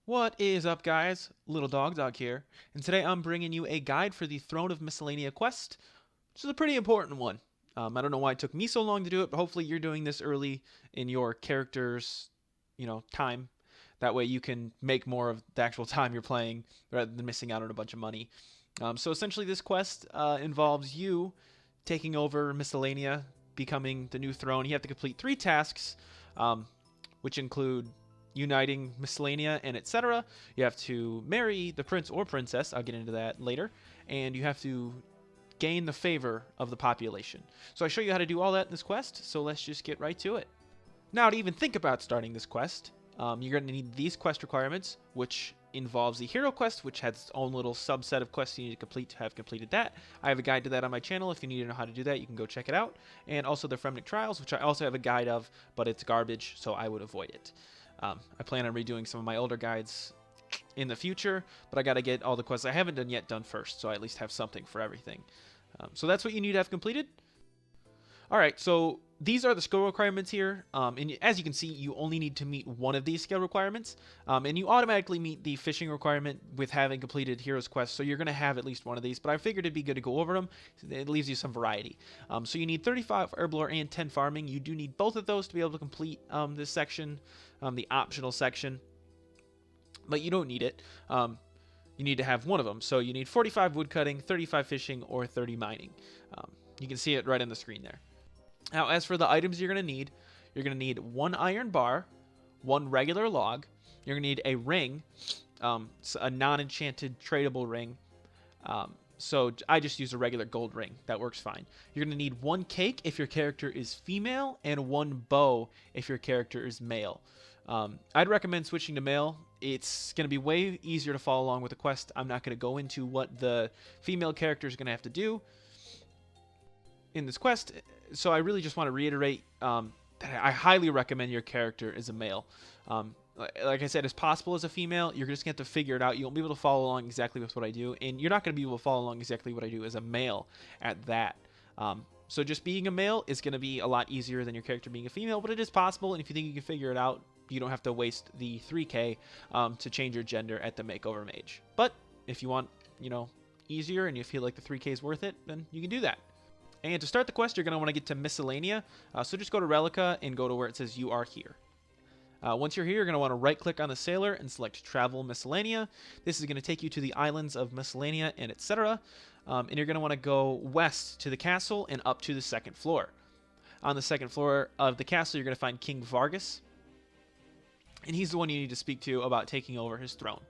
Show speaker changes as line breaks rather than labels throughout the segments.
What is up, guys? Lildogdog here, and today I'm bringing you a guide for the Throne of Miscellenia quest, which is a pretty important one. I don't know why it took me so long to do it, but hopefully you're doing this early in your character's, time. That way you can make more of the actual time you're playing rather than missing out on a bunch of money. So essentially, this quest involves you taking over Miscellenia, becoming the new throne. You have to complete 3 tasks, which include uniting Miscellenia and etc. You have to marry the prince or princess. I'll get into that later. And you have to gain the favor of the population. So I show you how to do all that in this quest, so let's just get right to it. Now, to even think about starting this quest, you're going to need these quest requirements, which involves the hero quest, which has its own little subset of quests you need to complete to have completed that. I have a guide to that on my channel. If you need to know how to do that, you can go check it out. And also the Fremnik Trials, which I also have a guide of, but it's garbage, so I would avoid it. I plan on redoing some of my older guides in the future, but I got to get all the quests I haven't done first, so I at least have something for everything. So that's what you need to have completed. All right, so these are the skill requirements here, and as you can see, you only need to meet one of these skill requirements, and you automatically meet the fishing requirement with having completed Heroes Quest, so you're going to have at least one of these, but I figured it'd be good to go over them. It leaves you some variety. So you need 35 Herblore and 10 Farming. You do need both of those to be able to complete this section, the optional section, but you don't need it. You need to have one of them, so you need 45 Woodcutting, 35 Fishing, or 30 Mining. You can see it right on the screen there. Now, as for the items you're going to need 1 iron bar, 1 regular log, you're going to need a ring, a non-enchanted tradable ring. So I just use a regular gold ring. That works fine. You're going to need 1 cake if your character is female, and 1 bow if your character is male. I'd recommend switching to male. It's going to be way easier to follow along with the quest. I'm not going to go into what the female character is going to have to do in this quest, so I really just want to reiterate that I highly recommend your character is a male. Like I said, as possible as a female, you're just going to have to figure it out. You won't be able to follow along exactly with what I do, and you're not going to be able to follow along exactly what I do as a male at that. So just being a male is going to be a lot easier than your character being a female, but it is possible, and if you think you can figure it out, you don't have to waste the 3k to change your gender at the makeover mage. But if you want, easier and you feel like the 3k is worth it, then you can do that. And to start the quest, you're going to want to get to Miscellenia. So just go to Relica and go to where it says you are here. Once you're here, you're going to want to right-click on the sailor and select Travel Miscellenia. This is going to take you to the islands of Miscellenia and etc. And you're going to want to go west to the castle and up to the 2nd floor. On the 2nd floor of the castle, you're going to find King Vargas. And he's the one you need to speak to about taking over his throne.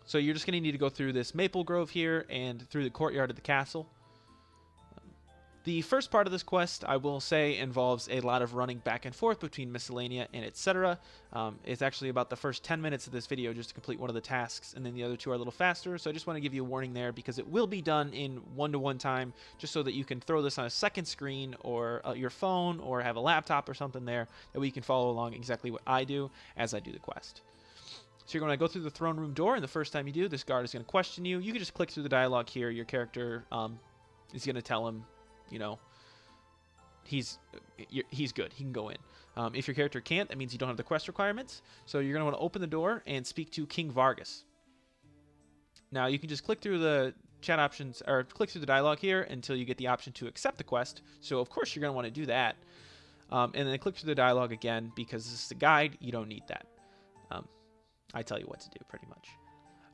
So you're just going to need to go through this maple grove here and through the courtyard of the castle. The first part of this quest, I will say, involves a lot of running back and forth between Miscellenia and etc. It's actually about the first 10 minutes of this video just to complete one of the tasks, and then the other 2 are a little faster. So I just want to give you a warning there because it will be done in 1-to-1 time, just so that you can throw this on a second screen or your phone or have a laptop or something there that we can follow along exactly what I do as I do the quest. So you're going to go through the throne room door, and the first time you do, this guard is going to question you. You can just click through the dialogue here. Your character is going to tell him, he's good. He can go in. If your character can't, that means you don't have the quest requirements. So you're going to want to open the door and speak to King Vargas. Now you can just click through the chat options, or click through the dialogue here until you get the option to accept the quest. So of course you're going to want to do that. And then click through the dialogue again because this is a guide. You don't need that. I tell you what to do, pretty much.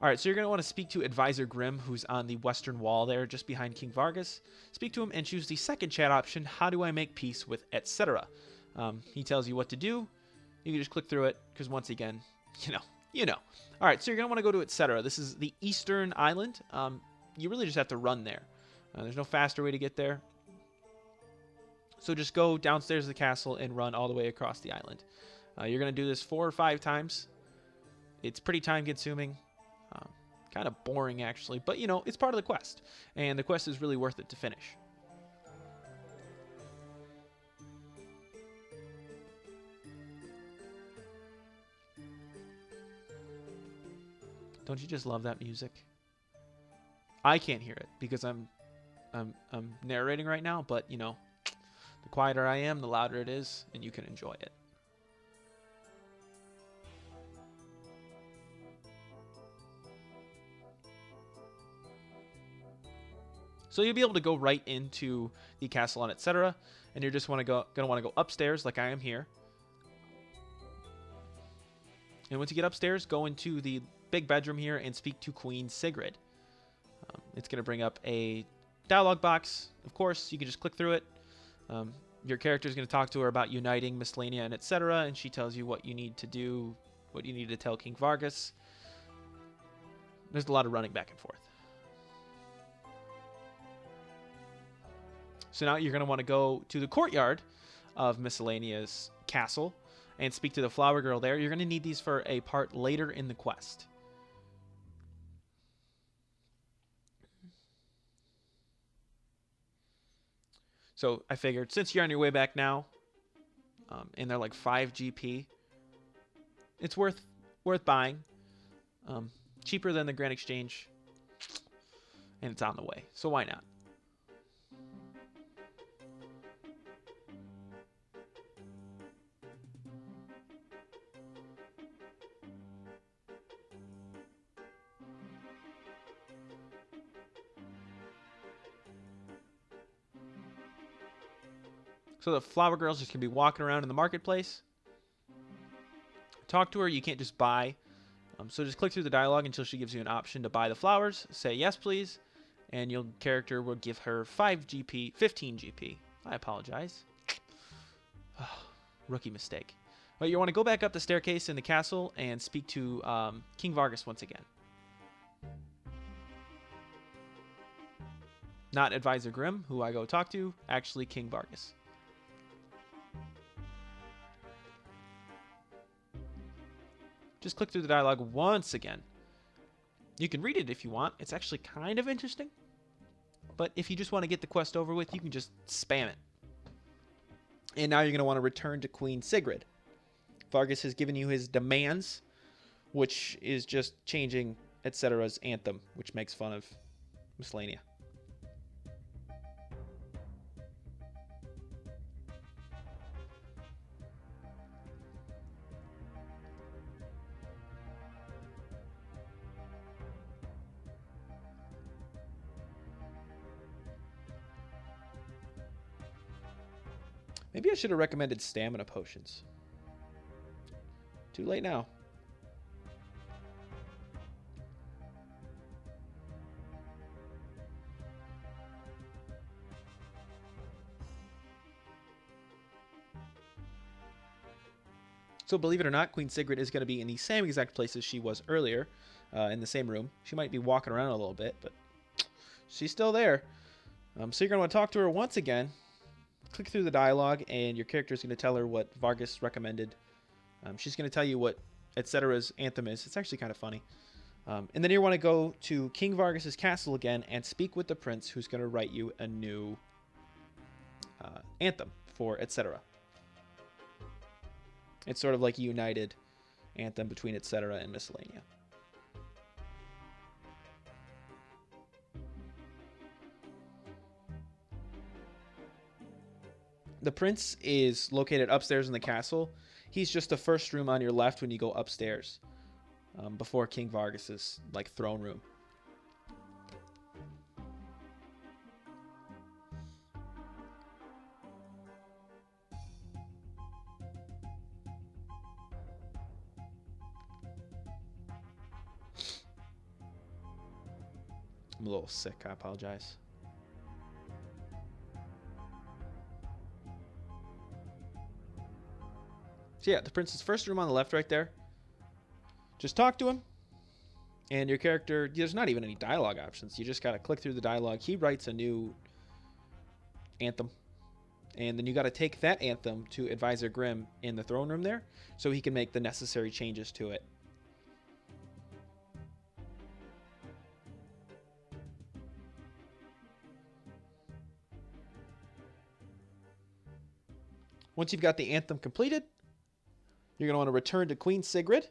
All right, so you're going to want to speak to Advisor Ghrim, who's on the western wall there, just behind King Vargas. Speak to him and choose the second chat option, how do I make peace with etc. He tells you what to do. You can just click through it, because once again, you know. All right, so you're going to want to go to etc. This is the eastern island. You really just have to run there. There's no faster way to get there. So just go downstairs of the castle and run all the way across the island. You're going to do this 4 or 5 times. It's pretty time-consuming, kind of boring actually, but it's part of the quest, and the quest is really worth it to finish. Don't you just love that music? I can't hear it because I'm narrating right now, but the quieter I am, the louder it is, and you can enjoy it. So you'll be able to go right into the castle and etc. And you're just gonna want to go upstairs like I am here. And once you get upstairs, go into the big bedroom here and speak to Queen Sigrid. It's going to bring up a dialogue box. Of course, you can just click through it. Your character is going to talk to her about uniting Miscellenia and etc. And she tells you what you need to do, what you need to tell King Vargas. There's a lot of running back and forth. So now you're going to want to go to the courtyard of Miscellenia's castle and speak to the flower girl there. You're going to need these for a part later in the quest. So I figured since you're on your way back now, and they're like 5 GP, it's worth buying. Cheaper than the Grand Exchange, and it's on the way. So why not? So the flower girl's just going to be walking around in the marketplace. Talk to her. You can't just buy. So just click through the dialogue until she gives you an option to buy the flowers. Say yes, please. And your character will give her 5 GP, 15 GP. I apologize. Rookie mistake. But you want to go back up the staircase in the castle and speak to King Vargas once again. Not Advisor Ghrim, who I go talk to. Actually, King Vargas. Just click through the dialogue once again. You can read it if you want. It's actually kind of interesting. But if you just want to get the quest over with, you can just spam it. And now you're going to want to return to Queen Sigrid. Vargas has given you his demands, which is just changing etc's anthem, which makes fun of Miscellenia. Maybe I should have recommended stamina potions. Too late now. So believe it or not, Queen Sigrid is going to be in the same exact place as she was earlier, in the same room. She might be walking around a little bit, but she's still there. So you're going to want to talk to her once again. Click through the dialogue, and your character is going to tell her what Vargas recommended. She's going to tell you what etc's anthem is. It's actually kind of funny. And then you want to go to King Vargas's castle again and speak with the prince, who's going to write you a new anthem for etc. It's sort of like a united anthem between etc and Miscellenia. The prince is located upstairs in the castle. He's just the first room on your left when you go upstairs, before King Vargas's throne room. I'm a little sick. I apologize. So yeah, the prince's first room on the left right there. Just talk to him. And your character, there's not even any dialogue options. You just got to click through the dialogue. He writes a new anthem. And then you got to take that anthem to Advisor Ghrim in the throne room there so he can make the necessary changes to it. Once you've got the anthem completed, you're going to want to return to Queen Sigrid.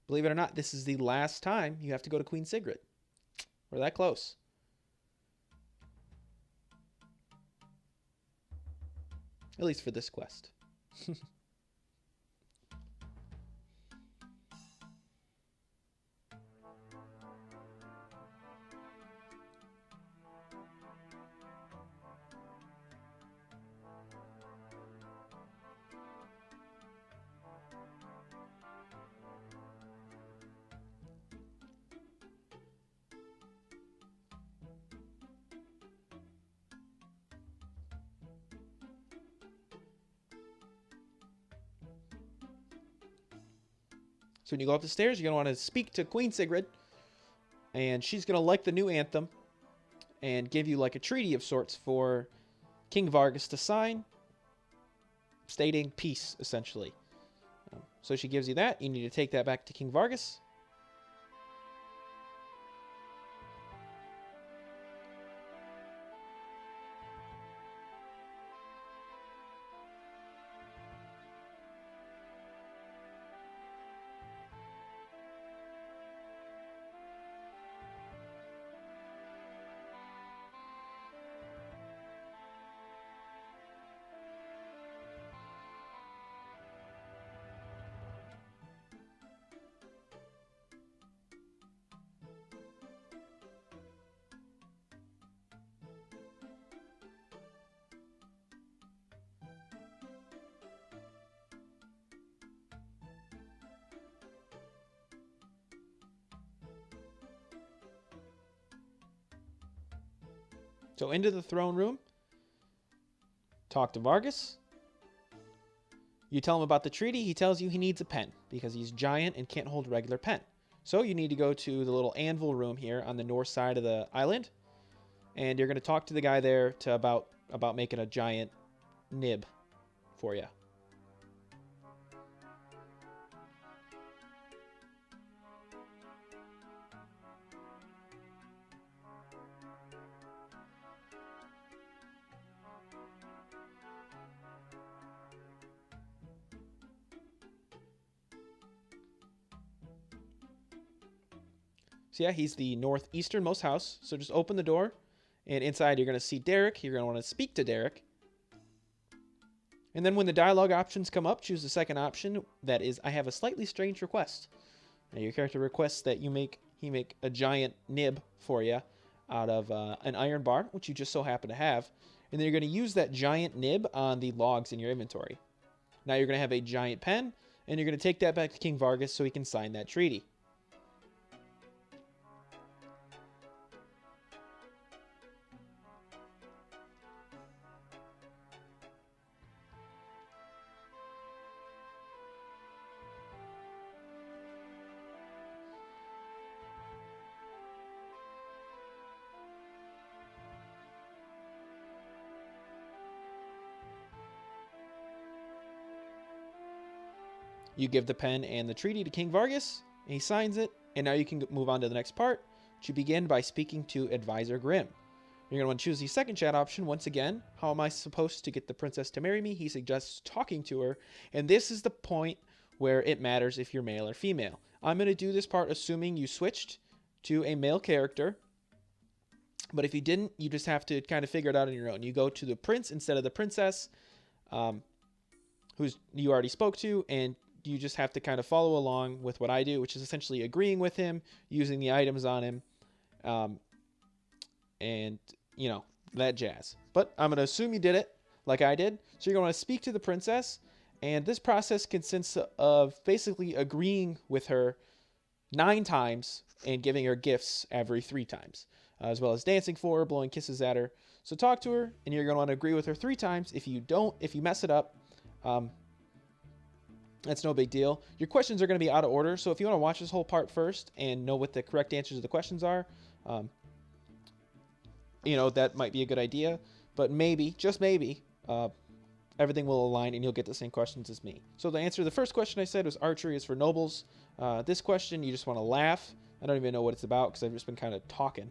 Believe it or not, this is the last time you have to go to Queen Sigrid. We're that close. At least for this quest. So when you go up the stairs, you're going to want to speak to Queen Sigrid. And she's going to like the new anthem and give you like a treaty of sorts for King Vargas to sign, stating peace, essentially. So she gives you that. You need to take that back to King Vargas. So into the throne room. Talk to Vargas. You tell him about the treaty. He tells you he needs a pen because he's giant and can't hold a regular pen. So you need to go to the little anvil room here on the north side of the island. And you're going to talk to the guy there about making a giant nib for you. So yeah, he's the northeasternmost house. So just open the door, and inside you're going to see Derrik. You're going to want to speak to Derrik. And then when the dialogue options come up, choose the second option. That is, I have a slightly strange request. Now your character requests that he make a giant nib for you out of an iron bar, which you just so happen to have. And then you're going to use that giant nib on the logs in your inventory. Now you're going to have a giant pen, and you're going to take that back to King Vargas so he can sign that treaty. You give the pen and the treaty to King Vargas, and he signs it, and now you can move on to the next part, to begin by speaking to Advisor Ghrim. You're going to want to choose the second chat option once again. How am I supposed to get the princess to marry me? He suggests talking to her, and this is the point where it matters if you're male or female. I'm going to do this part assuming you switched to a male character, but if you didn't, you just have to kind of figure it out on your own. You go to the prince instead of the princess, who's you already spoke to, and you just have to kind of follow along with what I do, which is essentially agreeing with him, using the items on him, and, you know, that jazz. But I'm going to assume you did it like I did. So you're going to want to speak to the princess, and this process consists of basically agreeing with her 9 times and giving her gifts every 3 times, as well as dancing for her, blowing kisses at her. So talk to her, and you're going to want to agree with her 3 times. If you mess it up, that's no big deal. Your questions are going to be out of order, so if you want to watch this whole part first and know what the correct answers to the questions are, you know, that might be a good idea. But maybe, just maybe, everything will align and you'll get the same questions as me. So the answer to the first question I said was archery is for nobles. This question, you just want to laugh. I don't even know what it's about because I've just been kind of talking.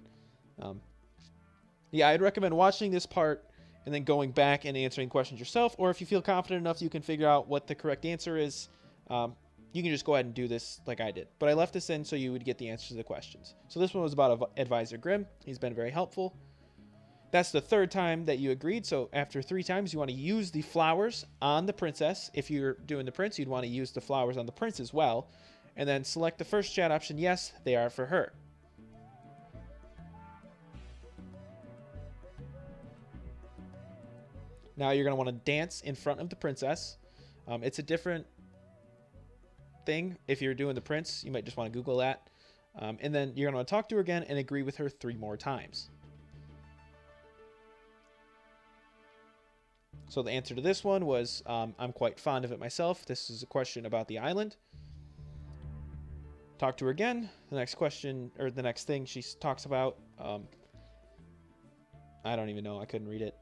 Yeah, I'd recommend watching this part and then going back and answering questions yourself. Or if you feel confident enough you can figure out what the correct answer is, you can just go ahead and do this like I did. But I left this in so you would get the answers to the questions. So this one was about Advisor Ghrim. He's been very helpful. That's the 3rd time that you agreed. So after 3 times, you want to use the flowers on the princess. If you're doing the prince, you'd want to use the flowers on the prince as well. And then select the first chat option. Yes, they are for her. Now you're going to want to dance in front of the princess. It's a different thing. If you're doing the prince, you might just want to Google that. And then you're going to want to talk to her again and agree with her 3 more times. So the answer to this one was, I'm quite fond of it myself. This is a question about the island. Talk to her again. The next question, or the next thing she talks about, I don't even know. I couldn't read it.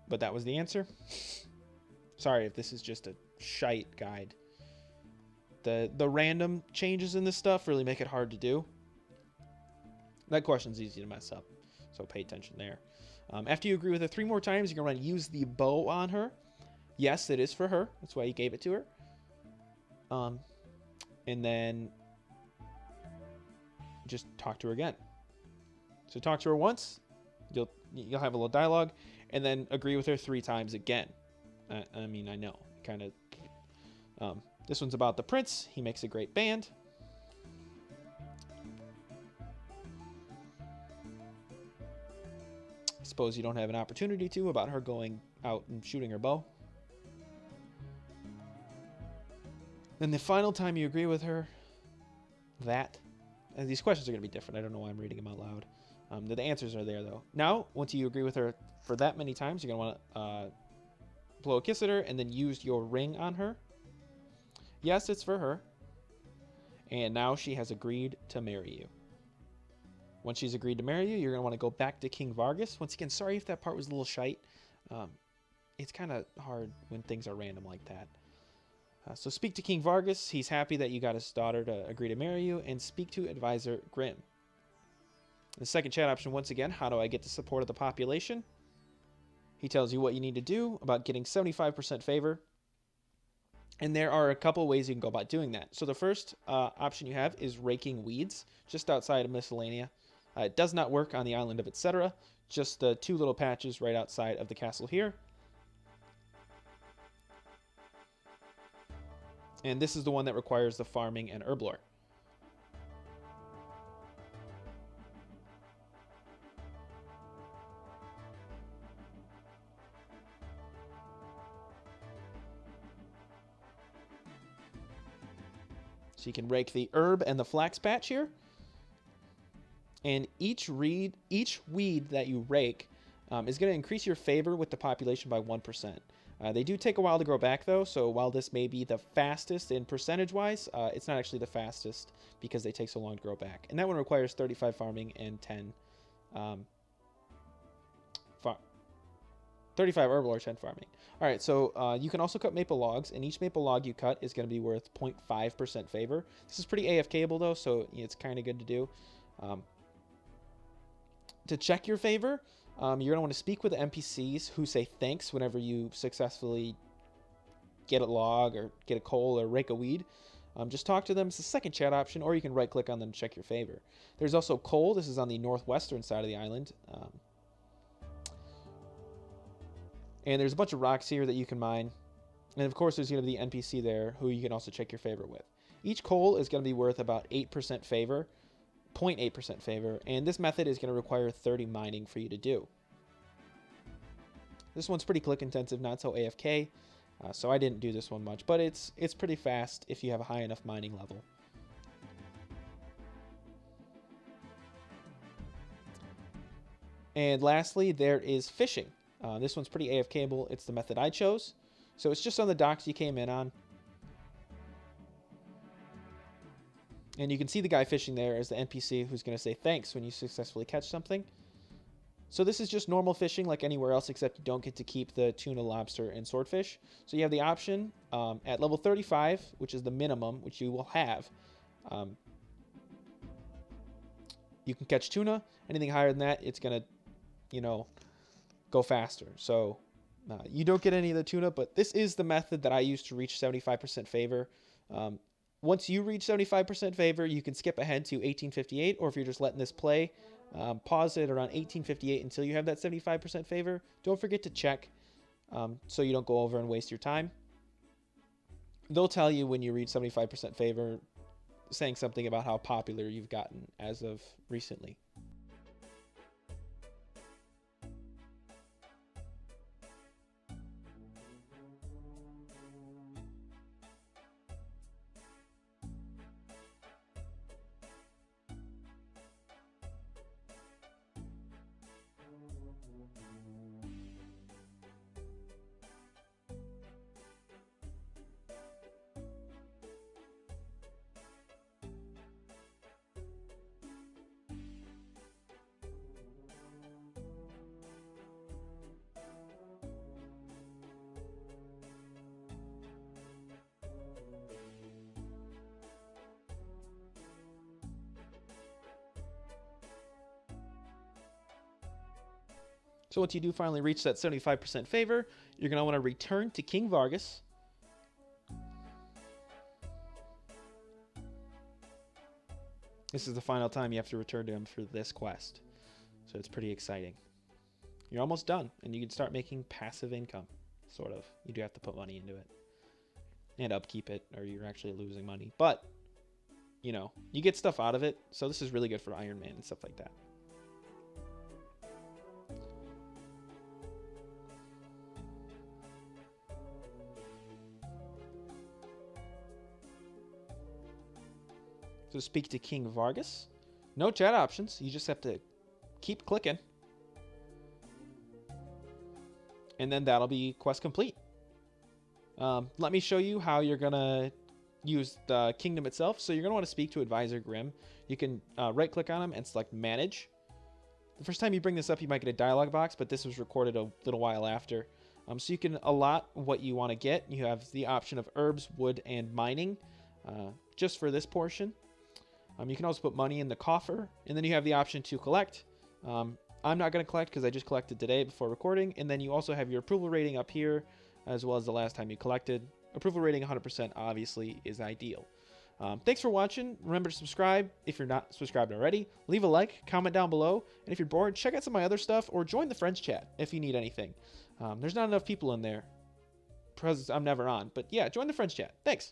But that was the answer. Sorry if this is just a shite guide. The random changes in this stuff really make it hard to do. That question's easy to mess up, so pay attention there. After you agree with her 3 more times, you're going to use the bow on her. Yes, it is for her. That's why you gave it to her. And then just talk to her again. So talk to her once. You'll have a little dialogue, and then agree with her 3 times again. I mean, I know, kind of. This one's about the prince. He makes a great band. Suppose you don't have an opportunity to about her going out and shooting her bow. Then the final time you agree with her, and these questions are going to be different. I don't know why I'm reading them out loud. The answers are there, though. Now, once you agree with her for that many times, you're going to want to blow a kiss at her and then use your ring on her. Yes, it's for her. And now she has agreed to marry you. Once she's agreed to marry you, you're going to want to go back to King Vargas. Once again, sorry if that part was a little shite. It's kind of hard when things are random like that. So speak to King Vargas. He's happy that you got his daughter to agree to marry you. And speak to advisor Ghrim. The second chat option, once again, how do I get the support of the population? He tells you what you need to do about getting 75% favor. And there are a couple ways you can go about doing that. So the first option you have is raking weeds just outside of Miscellenia. It does not work on the island of etc. Just the 2 little patches right outside of the castle here. And this is the one that requires the farming and herblore. So you can rake the herb and the flax patch here. And each weed that you rake is going to increase your favor with the population by 1%. They do take a while to grow back, though, so while this may be the fastest in percentage-wise, it's not actually the fastest because they take so long to grow back. And that one requires 35 farming and 35 herblore, 10 farming. All right, so you can also cut maple logs, and each maple log you cut is going to be worth 0.5% favor. This is pretty AFKable, though, so it's kind of good to do. To check your favor, you're going to want to speak with the NPCs who say thanks whenever you successfully get a log or get a coal or rake a weed. Just talk to them. It's the second chat option, or you can right-click on them to check your favor. There's also coal. This is on the northwestern side of the island. And there's a bunch of rocks here that you can mine. And, of course, there's going to be the NPC there who you can also check your favor with. Each coal is going to be worth about 8% favor. 0.8% favor, and this method is going to require 30 mining for you to do. This one's pretty click intensive, not so AFK, so I didn't do this one much, but it's pretty fast if you have a high enough mining level. And lastly, there is fishing. This one's pretty AFKable. It's the method I chose. So it's just on the docks you came in on. And you can see the guy fishing there as the NPC who's going to say thanks when you successfully catch something. So this is just normal fishing like anywhere else, except you don't get to keep the tuna, lobster, and swordfish. So you have the option at level 35, which is the minimum, which you will have. You can catch tuna. Anything higher than that, it's going to, go faster. So you don't get any of the tuna, but this is the method that I use to reach 75% favor. Once you reach 75% favor, you can skip ahead to 1858, or if you're just letting this play, pause it around 1858 until you have that 75% favor. Don't forget to check so you don't go over and waste your time. They'll tell you when you reach 75% favor, saying something about how popular you've gotten as of recently. So once you do finally reach that 75% favor, you're going to want to return to King Vargas. This is the final time you have to return to him for this quest. So it's pretty exciting. You're almost done, and you can start making passive income, sort of. You do have to put money into it and upkeep it, or you're actually losing money. But, you know, you get stuff out of it, so this is really good for Iron Man and stuff like that. So speak to King Vargas. No chat options. You just have to keep clicking. And then that'll be quest complete. Let me show you how you're going to use the kingdom itself. So you're going to want to speak to Advisor Ghrim. You can right click on him and select Manage. The first time you bring this up, you might get a dialog box, but this was recorded a little while after. So you can allot what you want to get. You have the option of herbs, wood, and mining just for this portion. You can also put money in the coffer, and then you have the option to collect. I'm not going to collect because I just collected today before recording. And then you also have your approval rating up here, as well as the last time you collected. Approval rating 100% obviously is ideal. Thanks for watching. Remember to subscribe if you're not subscribed already. Leave a like, comment down below. And if you're bored, check out some of my other stuff or join the friends chat if you need anything. There's not enough people in there because I'm never on. But yeah, join the friends chat. Thanks.